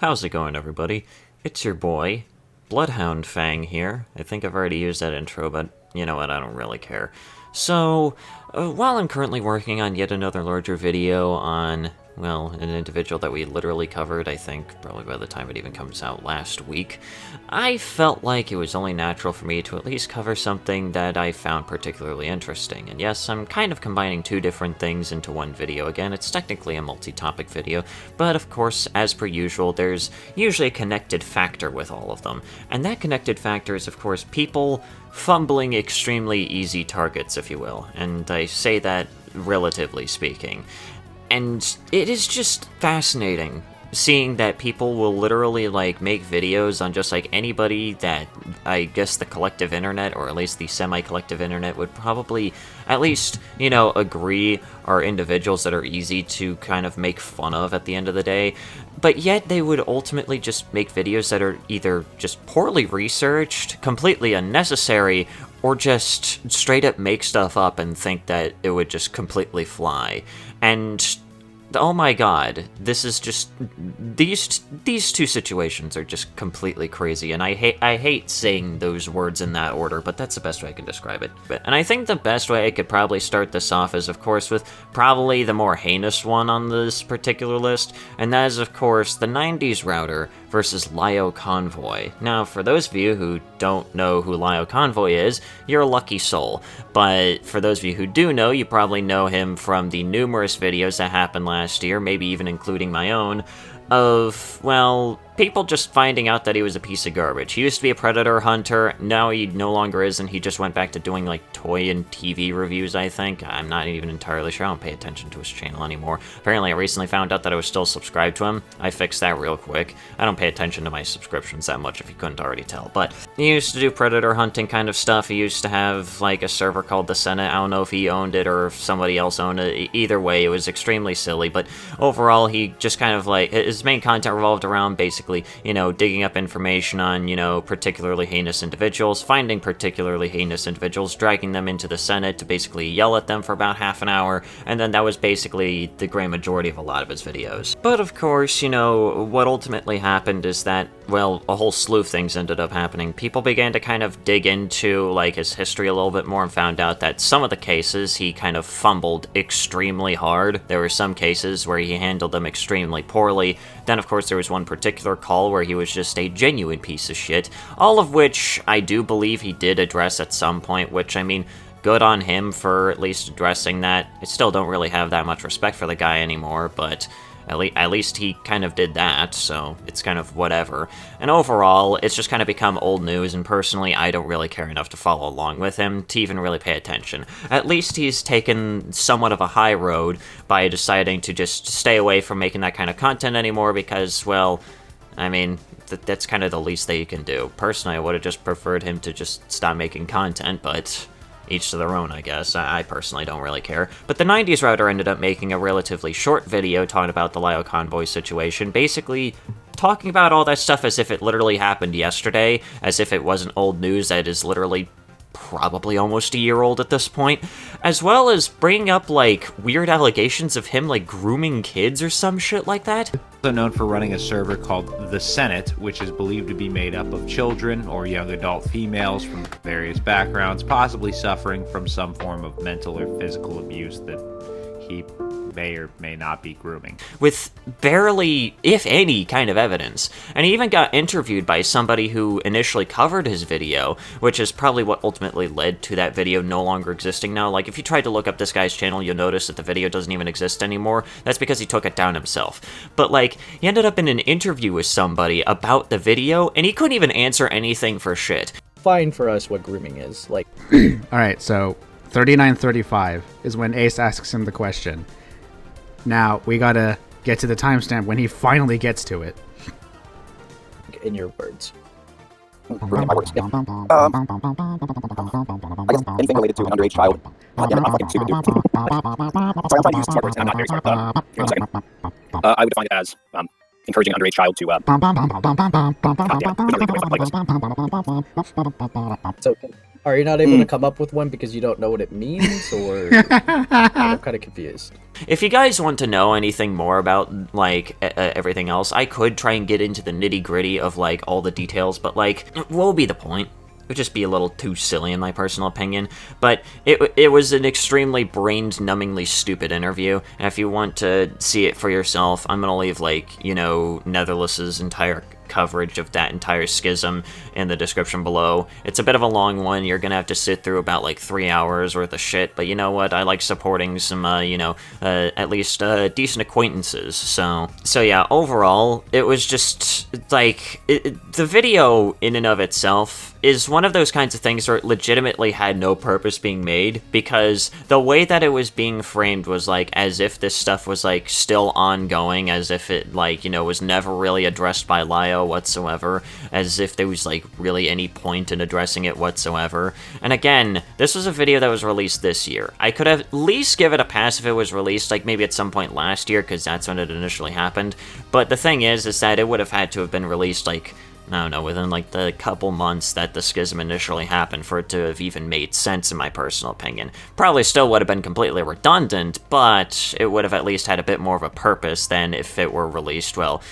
How's it going, everybody? It's your boy, Bloodhound Fang here. I think I've already used that intro, but you know what, I don't really care. So, while I'm currently working on yet another larger video on, well, an individual that we literally covered, I think, probably by the time it even comes out last week, I felt like it was only natural for me to at least cover something that I found particularly interesting. And yes, I'm kind of combining two different things into one video again. It's technically a multi-topic video, but of course, as per usual, there's usually a connected factor with all of them. And that connected factor is, of course, people fumbling extremely easy targets, if you will. And I say that relatively speaking. And it is just fascinating seeing that people will literally, make videos on just, anybody that I guess the collective internet, or at least the semi-collective internet, would probably at least, agree are individuals that are easy to kind of make fun of at the end of the day. But yet they would ultimately just make videos that are either just poorly researched, completely unnecessary, or just straight up make stuff up and think that it would just completely fly. And oh my god, this is just, these two situations are just completely crazy, and I hate saying those words in that order, but that's the best way I can describe it. And I think the best way I could probably start this off is, of course, with probably the more heinous one on this particular list, and that is, of course, the 90sRouter versus Lio Convoy. Now, for those of you who don't know who Lio Convoy is, you're a lucky soul. But for those of you who do know, you probably know him from the numerous videos that happened last year, maybe even including my own, of, well, people just finding out that he was a piece of garbage. He used to be a predator hunter, now he no longer is, and he just went back to doing, toy and TV reviews, I think. I'm not even entirely sure, I don't pay attention to his channel anymore. Apparently, I recently found out that I was still subscribed to him. I fixed that real quick. I don't pay attention to my subscriptions that much, if you couldn't already tell. But he used to do predator hunting kind of stuff. He used to have, a server called The Senate. I don't know if he owned it or if somebody else owned it. Either way, it was extremely silly, but overall, he just kind of, his main content revolved around basically, digging up information on, particularly heinous individuals, finding particularly heinous individuals, dragging them into the Senate to basically yell at them for about half an hour, and then that was basically the great majority of a lot of his videos. But of course, what ultimately happened is that, well, a whole slew of things ended up happening. People began to kind of dig into, his history a little bit more and found out that some of the cases he kind of fumbled extremely hard. There were some cases where he handled them extremely poorly. Then, of course, there was one particular call where he was just a genuine piece of shit, all of which I do believe he did address at some point, which, I mean, good on him for at least addressing that. I still don't really have that much respect for the guy anymore, but at least he kind of did that, so it's kind of whatever. And overall, it's just kind of become old news, and personally, I don't really care enough to follow along with him to even really pay attention. At least he's taken somewhat of a high road by deciding to just stay away from making that kind of content anymore because, well, I mean, that's kind of the least that you can do. Personally, I would have just preferred him to just stop making content, but each to their own, I guess. I personally don't really care. But the 90sRouter ended up making a relatively short video talking about the Lio Convoy situation, basically talking about all that stuff as if it literally happened yesterday, as if it wasn't old news that is literally probably almost a year old at this point, as well as bringing up, weird allegations of him, grooming kids or some shit like that. Also known for running a server called The Senate, which is believed to be made up of children or young adult females from various backgrounds, possibly suffering from some form of mental or physical abuse that he may or may not be grooming. With barely, if any, kind of evidence. And he even got interviewed by somebody who initially covered his video, which is probably what ultimately led to that video no longer existing now. If you tried to look up this guy's channel, you'll notice that the video doesn't even exist anymore. That's because he took it down himself. But, he ended up in an interview with somebody about the video, and he couldn't even answer anything for shit. Fine for us what grooming is. Alright, so 39:35 is when Ace asks him the question. Now, we gotta get to the timestamp when he finally gets to it. In your words. I guess anything related to an underage child. Yeah, I'm fucking stupid, dude. Sorry, I'm trying to use smart words and I'm not very smart. Give me a second. I would define it as encouraging an underage child to. God damn it. It's okay. Are you not able to come up with one because you don't know what it means, or I'm kind of confused? If you guys want to know anything more about, like, everything else, I could try and get into the nitty-gritty of, like, all the details, but, like, what will be the point? It would just be a little too silly in my personal opinion, but it was an extremely brain-numbingly stupid interview, and if you want to see it for yourself, I'm gonna leave, like, you know, Netherless's entire coverage of that entire schism in the description below. It's a bit of a long one. You're gonna have to sit through about like 3 hours worth of shit, but you know what? I like supporting some, at least decent acquaintances. So yeah, overall, it was just like the video in and of itself is one of those kinds of things where it legitimately had no purpose being made, because the way that it was being framed was like as if this stuff was like still ongoing, as if it like, you know, was never really addressed by Lio whatsoever, as if there was like really any point in addressing it whatsoever. And again, this was a video that was released this year. I could have at least give it a pass if it was released like maybe at some point last year, because that's when it initially happened. But the thing is that it would have had to have been released like, I don't know, within like the couple months that the schism initially happened for it to have even made sense in my personal opinion. Probably still would have been completely redundant, but it would have at least had a bit more of a purpose than if it were released, well,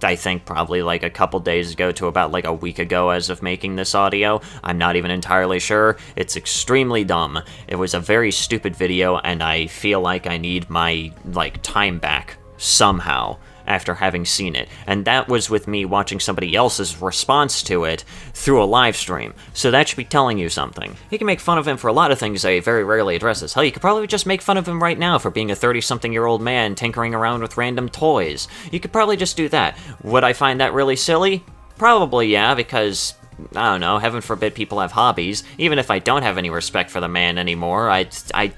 I think probably like a couple days ago to about like a week ago as of making this audio. I'm not even entirely sure. It's extremely dumb. It was a very stupid video, and I feel like I need my like time back somehow after having seen it, and that was with me watching somebody else's response to it through a live stream, so that should be telling you something. You can make fun of him for a lot of things that he very rarely addresses. Hell, you could probably just make fun of him right now for being a 30-something-year-old man tinkering around with random toys. You could probably just do that. Would I find that really silly? Probably, yeah, because I don't know, heaven forbid people have hobbies. Even if I don't have any respect for the man anymore, I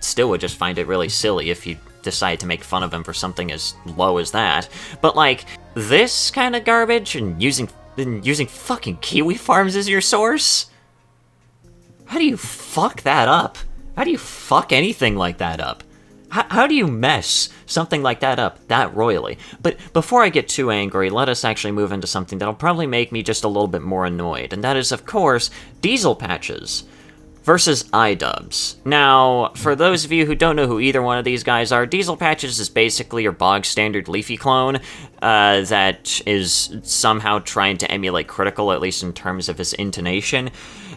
still would just find it really silly if you decide to make fun of him for something as low as that. But like, this kind of garbage, and using fucking kiwi farms as your source? How do you fuck that up? How do you fuck anything like that up? How do you mess something like that up that royally? But before I get too angry, let us actually move into something that'll probably make me just a little bit more annoyed, and that is, of course, Diesel Patches versus Idubbbz. Now, for those of you who don't know who either one of these guys are, Diesel Patches is basically your bog standard Leafy clone that is somehow trying to emulate Critical, at least in terms of his intonation.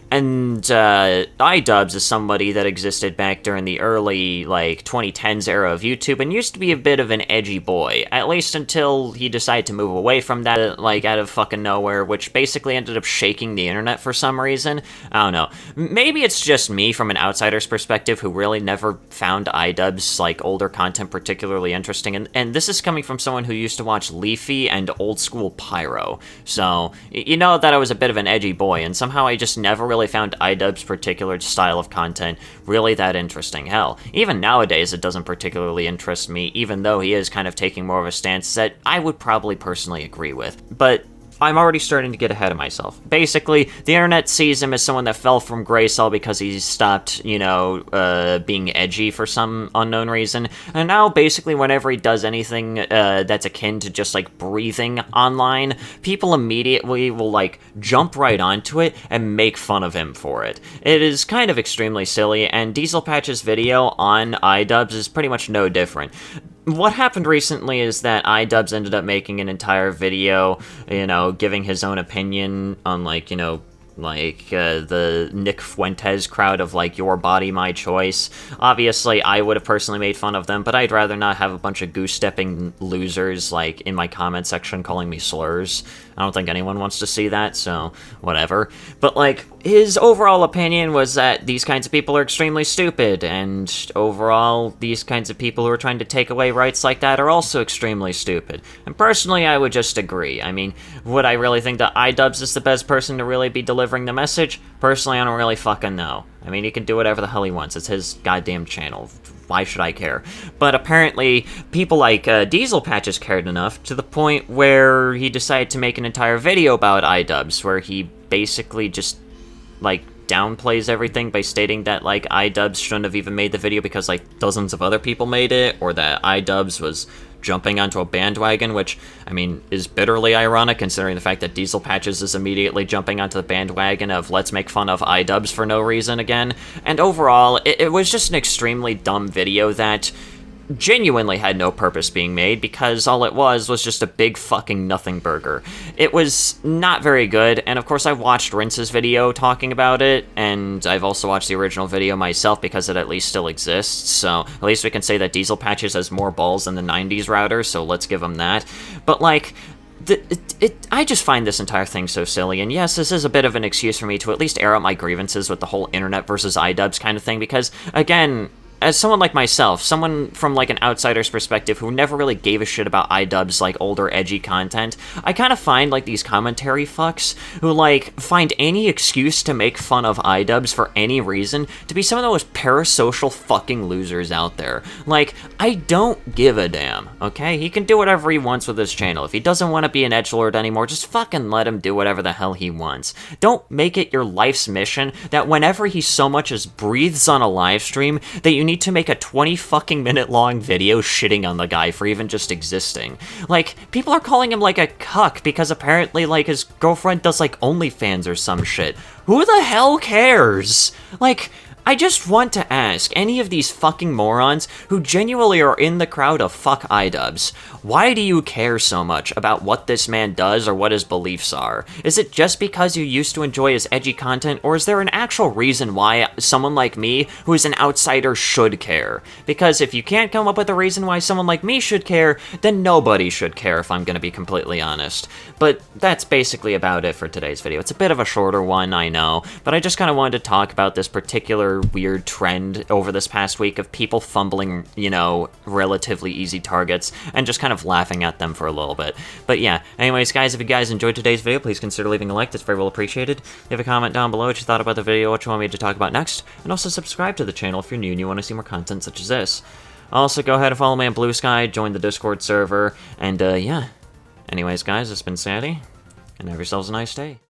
And Idubbbz is somebody that existed back during the early, like, 2010s era of YouTube and used to be a bit of an edgy boy, at least until he decided to move away from that, like, out of fucking nowhere, which basically ended up shaking the internet for some reason. I don't know. Maybe it's just me from an outsider's perspective who really never found Idubbbz, like, older content particularly interesting, and this is coming from someone who used to watch Leafy and old school Pyro, so you know that I was a bit of an edgy boy, and somehow I just never really found Idubbbz's particular style of content really that interesting. Hell, even nowadays it doesn't particularly interest me, even though he is kind of taking more of a stance that I would probably personally agree with. But I'm already starting to get ahead of myself. Basically, the internet sees him as someone that fell from grace all because he stopped, you know, being edgy for some unknown reason. And now, basically, whenever he does anything that's akin to just, like, breathing online, people immediately will, like, jump right onto it and make fun of him for it. It is kind of extremely silly, and Diesel Patch's video on Idubbbz is pretty much no different. What happened recently is that Idubbbz ended up making an entire video, you know, giving his own opinion on, like, you know, like, the Nick Fuentes crowd of, like, your body, my choice. Obviously, I would have personally made fun of them, but I'd rather not have a bunch of goose-stepping losers, like, in my comment section calling me slurs. I don't think anyone wants to see that, so whatever. But, like, his overall opinion was that these kinds of people are extremely stupid, and overall, these kinds of people who are trying to take away rights like that are also extremely stupid. And personally, I would just agree. I mean, would I really think that Idubbbz is the best person to really be delivering the message? Personally, I don't really fucking know. I mean, he can do whatever the hell he wants. It's his goddamn channel. Why should I care? But apparently, people like Diesel Patches cared enough to the point where he decided to make an entire video about Idubbbz, where he basically just, like, downplays everything by stating that, like, Idubbbz shouldn't have even made the video because, like, dozens of other people made it, or that Idubbbz was jumping onto a bandwagon, which, I mean, is bitterly ironic considering the fact that Diesel Patches is immediately jumping onto the bandwagon of let's make fun of Idubbbz for no reason again. And overall, it was just an extremely dumb video that genuinely had no purpose being made, because all it was just a big fucking nothing burger. It was not very good, and of course I watched Rince's video talking about it, and I've also watched the original video myself because it at least still exists, so at least we can say that Diesel Patches has more balls than the 90s router, so let's give him that. But like, I just find this entire thing so silly, and yes, this is a bit of an excuse for me to at least air out my grievances with the whole internet versus Idubbbz kind of thing, because, again, as someone like myself, someone from, like, an outsider's perspective who never really gave a shit about Idubbbz, like, older, edgy content, I kind of find, like, these commentary fucks who, like, find any excuse to make fun of Idubbbz for any reason to be some of the most parasocial fucking losers out there. Like, I don't give a damn, okay? He can do whatever he wants with his channel. If he doesn't want to be an edgelord anymore, just fucking let him do whatever the hell he wants. Don't make it your life's mission that whenever he so much as breathes on a live stream, that you need to make a 20 fucking minute long video shitting on the guy for even just existing. Like, people are calling him like a cuck because apparently, like, his girlfriend does, like, OnlyFans or some shit. Who the hell cares? Like, I just want to ask any of these fucking morons who genuinely are in the crowd of fuck Idubbbz, why do you care so much about what this man does or what his beliefs are? Is it just because you used to enjoy his edgy content, or is there an actual reason why someone like me, who is an outsider, should care? Because if you can't come up with a reason why someone like me should care, then nobody should care, if I'm gonna be completely honest. But that's basically about it for today's video. It's a bit of a shorter one, I know, but I just kind of wanted to talk about this particular weird trend over this past week of people fumbling, you know, relatively easy targets and just kind of laughing at them for a little bit. But yeah, anyways guys, if you guys enjoyed today's video, please consider leaving a like. That's very well appreciated. Leave a comment down below what you thought about the video, what you want me to talk about next, and also subscribe to the channel if you're new and you want to see more content such as this. Also, go ahead and follow me on Blue Sky, join the Discord server, and yeah. Anyways guys, it's been Sadie, and have yourselves a nice day.